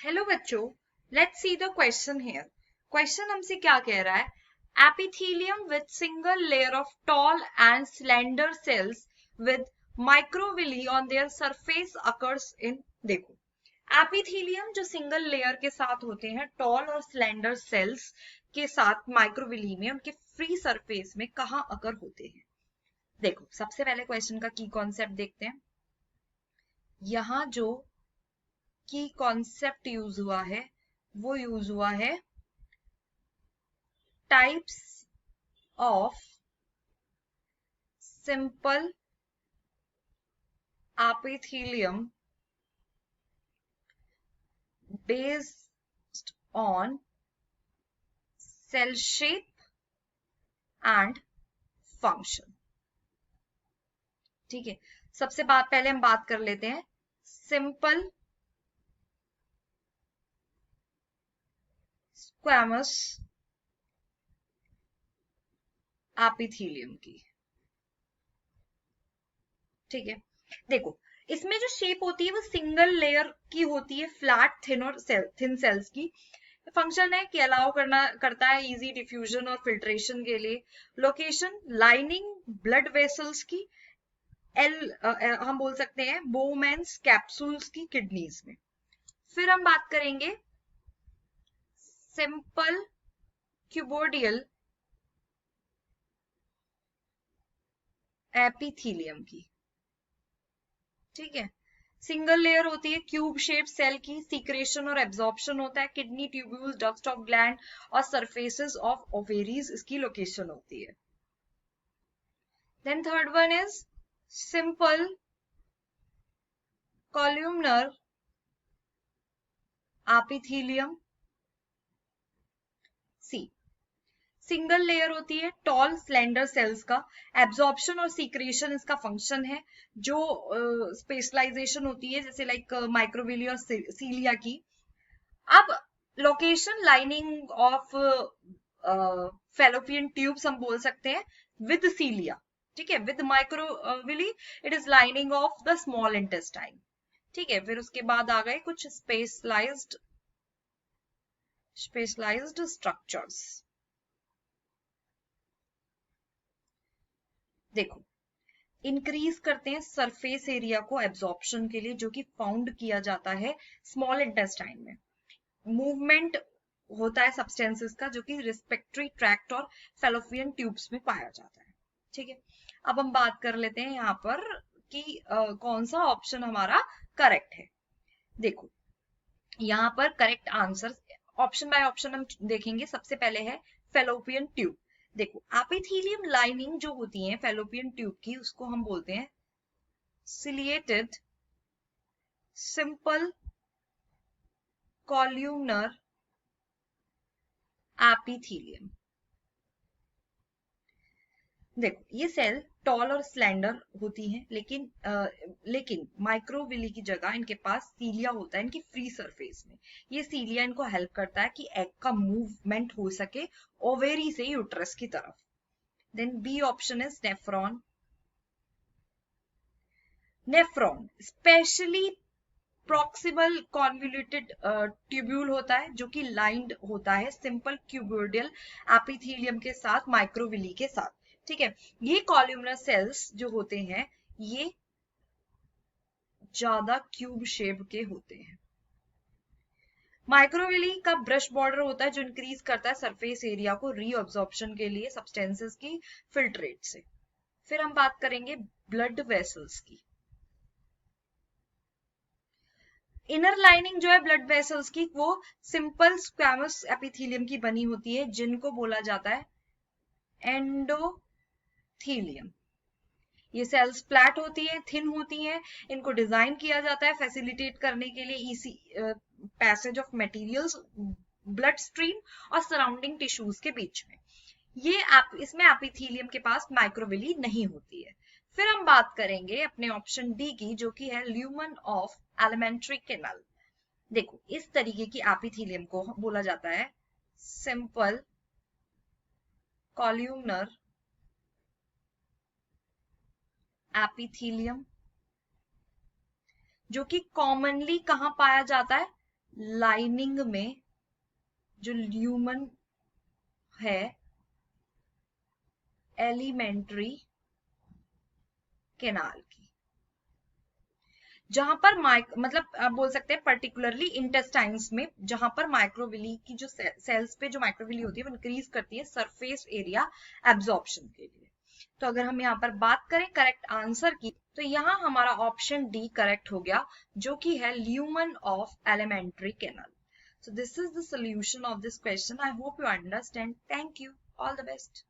Hello बच्चों, let's see the question here. Question हमसे क्या कह रहा है? Epithelium with single layer of tall and slender cells with microvilli on their surface occurs in. देखो, epithelium जो सिंगल लेयर के साथ होते हैं, टॉल और स्लेंडर सेल्स के साथ माइक्रोविली में, उनके फ्री सरफेस में कहाँ अकर होते हैं? देखो, सबसे पहले क्वेश्चन का की कॉन्सेप्ट देखते हैं। यहाँ जो की कॉन्सेप्ट यूज हुआ है वो यूज हुआ है types of simple epithelium based on sale shape and function. ठीक है, सबसे पहले हम बात कर लेते हैं सिंपल स्क्वैमस एपिथेलियम की। ठीक है, देखो, इसमें जो शेप होती है वो सिंगल लेयर की होती है, फ्लैट, थिन और थिन सेल्स की। फंक्शन है कि अलाउ करता है इजी डिफ्यूजन और फिल्ट्रेशन के लिए। लोकेशन लाइनिंग ब्लड वेसल्स की, हम बोल सकते हैं बोमेंस कैप्सूल्स की किडनीज में। फिर हम बात करेंगे सिंपल क्यूबोडियल एपिथेलियम की। ठीक है, सिंगल लेयर होती है क्यूब शेप सेल की, सीक्रेशन और एब्जॉर्प्शन होता है, kidney tubules, duct of gland और सरफेसेस ऑफ ओवेरीज इसकी लोकेशन होती है। Then third one is simple columnar epithelium C. Single layer होती है टॉल स्लेंडर सेल्स का, एब्जॉर्प्शन और सीक्रेशन इसका फंक्शन है। जो स्पेशलाइजेशन होती है जैसे लाइक माइक्रोविली और सीलिया की। अब location lining of fallopian tubes हम बोल सकते हैं विद सीलिया। ठीक है, with microvilli it is lining of the small intestine. ठीक है, फिर उसके बाद आ गए कुछ स्पेशलाइज्ड स्ट्रक्चर्स। देखो, इंक्रीज करते हैं सरफेस एरिया को एब्जॉर्प्शन के लिए, जो कि फाउंड किया जाता है स्मॉल इंटेस्टाइन में। मूवमेंट होता है सब्सटेंसेस का, जो कि रिस्पिरेटरी ट्रैक्ट और फेलोपियन ट्यूब्स में पाया जाता है। ठीक है, अब हम बात कर लेते हैं यहाँ पर कि कौन सा ऑप्शन हमारा करेक्ट है। देखो, यहाँ पर correct answer option by option हम देखेंगे। सबसे पहले है फेलोपियन ट्यूब। देखो, एपिथेलियम लाइनिंग जो होती है फेलोपियन ट्यूब की, उसको हम बोलते हैं सिलिएटेड सिंपल कॉल्यूमनर एपिथेलियम। देखो, ये सेल टॉल और स्लेंडर होती हैं, लेकिन माइक्रोविली की जगह इनके पास सीलिया होता है इनकी फ्री सरफेस में। ये सीलिया इनको हेल्प करता है कि एग का मूवमेंट हो सके ओवेरी से यूट्रस की तरफ। Then B option is nephron. Nephron specially proximal convoluted tubule होता है, जो कि लाइंड होता है सिंपल क्यूबोडियल एपिथेलियम के साथ, माइक्रोविली के साथ। ठीक है, ये कॉल्यूमनर सेल्स जो होते हैं ये ज्यादा क्यूब शेप के होते हैं। माइक्रोविली का ब्रश बॉर्डर होता है, जो इंक्रीज करता है सरफेस एरिया को रीअब्जॉर्प्शन के लिए सब्सटेंसेस की फिल्ट्रेट से। फिर हम बात करेंगे ब्लड वेसल्स की। इनर लाइनिंग जो है ब्लड वेसल्स की, वो सिंपल स्क्वैमस एपिथेलियम की बनी होती है, जिनको बोला जाता है एंडोथेलियम। ये सेल्स फ्लैट होती है, थिन होती हैं। इनको डिजाइन किया जाता है फैसिलिटेट करने के लिए इसी passage of materials blood stream और सराउंडिंग टिश्यूज के बीच में। इसमें एपिथेलियम के पास माइक्रोविली नहीं होती है। फिर हम बात करेंगे अपने ऑप्शन डी की, जो कि है ल्यूमन ऑफ एलिमेंट्री कैनल। देखो, इस तरीके की एपिथेलियम को बोला जाता है सिंपल कॉल्यूमनर एपिथेलियम, जो कि कॉमनली कहां पाया जाता है? लाइनिंग में जो ल्यूमन है एलिमेंट्री कैनाल की, जहां पर मतलब आप बोल सकते हैं पर्टिकुलरली इंटेस्टाइन्स में, जहां पर माइक्रोविली की जो सेल्स पे जो माइक्रोविली होती है वो इंक्रीज करती है सरफेस एरिया एब्जॉर्प्शन के लिए। तो अगर हम यहाँ पर बात करें करेक्ट आंसर की, तो यहाँ हमारा ऑप्शन डी करेक्ट हो गया, जो कि है lumen of alimentary canal. So this is the solution of this question. I hope you understand. Thank you. All the best.